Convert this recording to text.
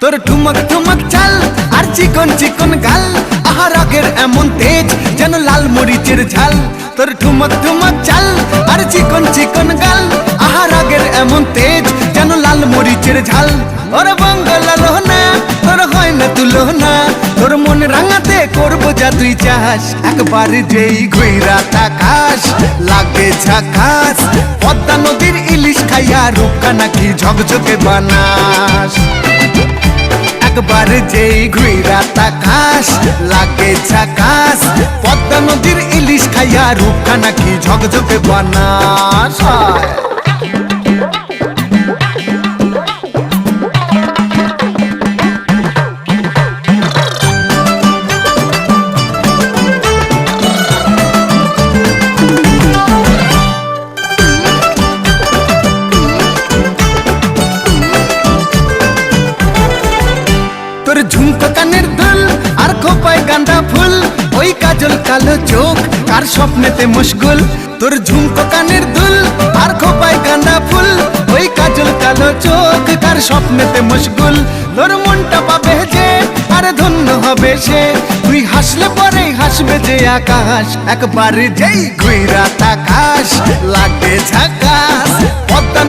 তোর ঠুমক ঠুমক চাল আর চিকন চিকন গাল, আহা রাগের এমন তেজ যেন লাল মরিচের ঝাল। তোর ঠুমক ঠুমক চাল আর চিকন চিকন গাল, আহা রাগের এমন তেজ যেন লাল মরিচের ঝাল। ওরে বঙ্গলা লোহনা তোর হয় না তুলনা, তোর মন রাঙাতে করবো যা তুই চাস। একবার যেই ঘুইরা তাকাস লাগে ঝাকাস, পদ্মা নদীর ইলিশ খাইয়া রূপকা নাকি ঝকঝকে বানাস। একবার যেই ঘুইরা তাকাস লাগে ঝাকাস, পদ্মা নদীর ইলিশ খাইয়া রূপকা নাকি ঝকঝকে বানাস। তোর ঝুমকো কানের দুল আর খোপায় গাঁদা ফুল, ওই কাজল কালো চোখ কার স্বপ্নেতে মশগুল। তোর ঝুমকো কানের দুল আর খোপায় গাঁদা ফুল, ওই কাজল কালো চোখ কার স্বপ্নেতে মশগুল। তোর মনটা পাবে যে আর ধন্য হবে সে, তুই হাসলে পরেই হাসবে যে আকাশ। একবার যেই ঘুইরা তাকাস লাগে ঝাকাস, পদ্মা